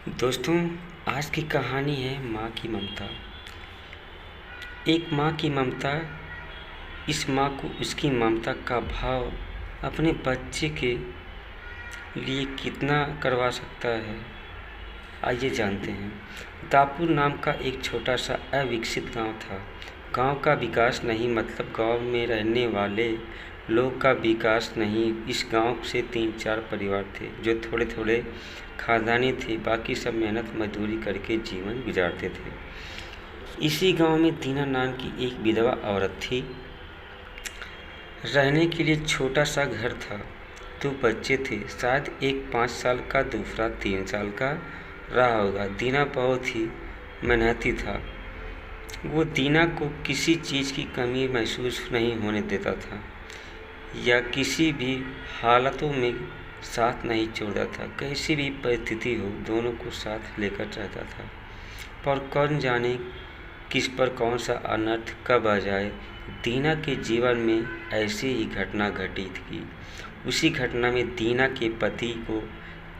दोस्तों, आज की कहानी है माँ की ममता। एक माँ की ममता। इस माँ को उसकी ममता का भाव अपने बच्चे के लिए कितना करवा सकता है, आइए जानते हैं। दापुर नाम का एक छोटा सा अविकसित गांव था। गांव का विकास नहीं मतलब गांव में रहने वाले लोग का विकास नहीं। इस गांव से 3-4 परिवार थे जो थोड़े थोड़े खानदानी थे, बाकी सब मेहनत मजदूरी करके जीवन गुजारते थे। इसी गांव में दीना नाम की एक विधवा औरत थी। रहने के लिए छोटा सा घर था। 2 बच्चे थे, शायद एक 5 साल का, दूसरा 3 साल का रहा होगा। दीना बहुत ही मेहनती था। वो दीना को किसी चीज़ की कमी महसूस नहीं होने देता था या किसी भी हालतों में साथ नहीं छोड़ता था। कैसी भी परिस्थिति हो, दोनों को साथ लेकर रहता था। पर कौन जाने किस पर कौन सा अनर्थ कब आ जाए। दीना के जीवन में ऐसी ही घटना घटी थी। उसी घटना में दीना के पति को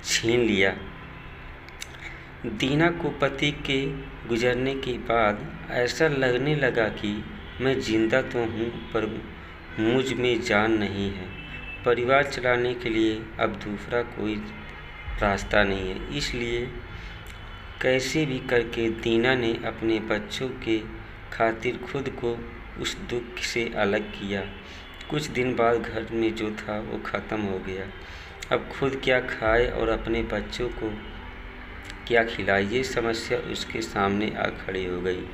छीन लिया। दीना को पति के गुजरने के बाद ऐसा लगने लगा कि मैं जिंदा तो हूँ पर मुझ में जान नहीं है। परिवार चलाने के लिए अब दूसरा कोई रास्ता नहीं है। इसलिए कैसे भी करके दीना ने अपने बच्चों के खातिर खुद को उस दुख से अलग किया। कुछ दिन बाद घर में जो था वो ख़त्म हो गया। अब खुद क्या खाए और अपने बच्चों को क्या खिलाए, ये समस्या उसके सामने आ खड़ी हो गई।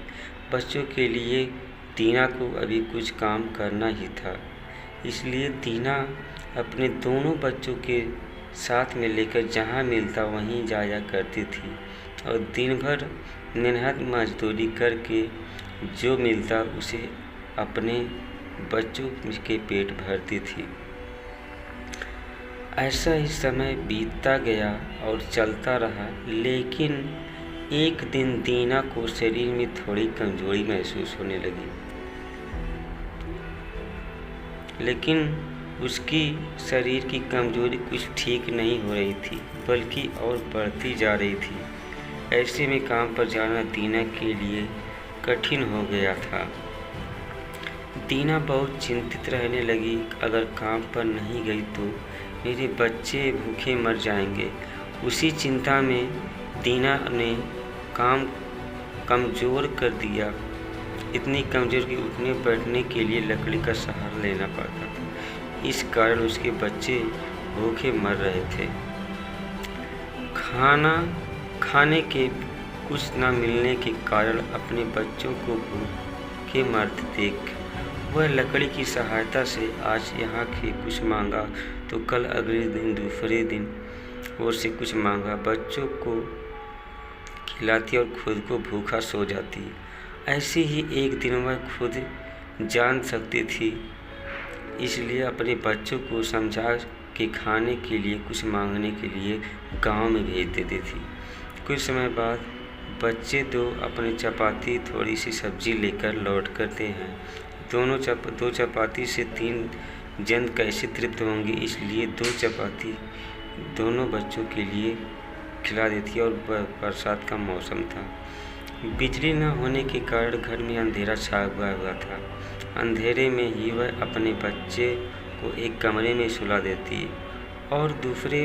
बच्चों के लिए दीना को अभी कुछ काम करना ही था। इसलिए दीना अपने दोनों बच्चों के साथ में लेकर जहाँ मिलता वहीं जाया करती थी और दिन भर मेहनत मजदूरी करके जो मिलता उसे अपने बच्चों के पेट भरती थी। ऐसा ही समय बीतता गया और चलता रहा, लेकिन एक दिन दीना को शरीर में थोड़ी कमजोरी महसूस होने लगी। लेकिन उसकी शरीर की कमजोरी कुछ ठीक नहीं हो रही थी, बल्कि और बढ़ती जा रही थी। ऐसे में काम पर जाना दीना के लिए कठिन हो गया था। दीना बहुत चिंतित रहने लगी, अगर काम पर नहीं गई तो मेरे बच्चे भूखे मर जाएंगे। उसी चिंता में दीना ने काम कमज़ोर कर दिया, इतनी कमज़ोर कि उठने बैठने के लिए लकड़ी का सहारा लेना पड़ता था। इस कारण उसके बच्चे भूखे मर रहे थे। खाने के कुछ न मिलने के कारण अपने बच्चों को भूखे मरते देख वह लकड़ी की सहायता से आज यहाँ के कुछ मांगा तो कल अगले दिन दूसरे दिन और से कुछ मांगा। बच्चों को खिलाती और खुद को भूखा सो जाती। ऐसे ही एक दिन वह खुद जान सकती थी, इसलिए अपने बच्चों को समझा के खाने के लिए कुछ मांगने के लिए गांव में भेज देती थी। कुछ समय बाद बच्चे दो अपने चपाती थोड़ी सी सब्जी लेकर लौट करते हैं। दो चपाती से 3 जन कैसे तृप्त होंगे, इसलिए 2 चपाती दोनों बच्चों के लिए खिला देती और बरसात का मौसम था। बिजली न होने के कारण घर में अंधेरा छा हुआ था। अंधेरे में ही वह अपने बच्चे को एक कमरे में सुला देती और दूसरे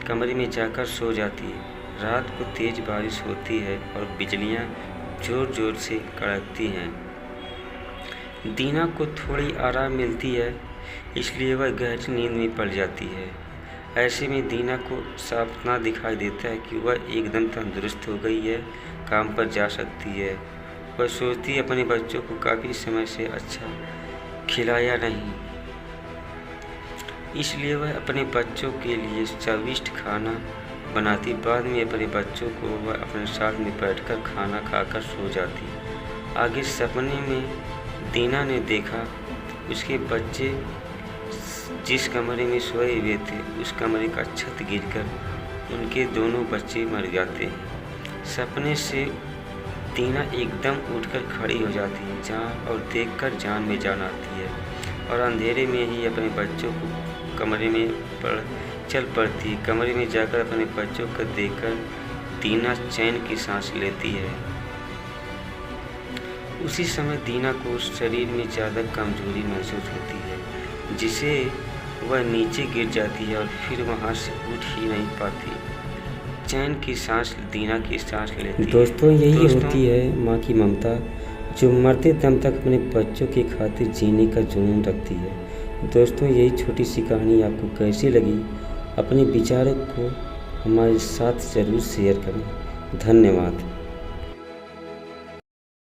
कमरे में जाकर सो जाती। रात को तेज़ बारिश होती है और बिजलियां ज़ोर ज़ोर से कड़कती हैं। दीना को थोड़ी आराम मिलती है, इसलिए वह गहरी नींद में पड़ जाती है। ऐसे में दीना को सपना दिखाई देता है कि वह एकदम तंदुरुस्त हो गई है, काम पर जा सकती है। वह सोचती है अपने बच्चों को काफ़ी समय से अच्छा खिलाया नहीं, इसलिए वह अपने बच्चों के लिए स्वादिष्ट खाना बनाती। बाद में अपने बच्चों को वह अपने साथ में बैठकर खाना खाकर सो जाती। आगे सपने में दीना ने देखा उसके बच्चे जिस कमरे में सोए हुए थे उस कमरे का छत गिरकर उनके दोनों बच्चे मर जाते हैं। सपने से दीना एकदम उठकर खड़ी हो जाती है जान और देखकर जान में जान आती है और अंधेरे में ही अपने बच्चों को कमरे में चल पड़ती। कमरे में जाकर अपने बच्चों को देखकर दीना चैन की सांस लेती है। उसी समय दीना को शरीर में ज़्यादा कमजोरी महसूस होती है, जिसे वह नीचे गिर जाती है और फिर वहाँ से उठ ही नहीं पाती। चैन की सांस दीना की सांस लेती है। दोस्तों, यही होती है माँ की ममता, जो मरते दम तक अपने बच्चों की खातिर जीने का जुनून रखती है। दोस्तों, यही छोटी सी कहानी आपको कैसी लगी, अपने विचारों को हमारे साथ ज़रूर शेयर करें। धन्यवाद।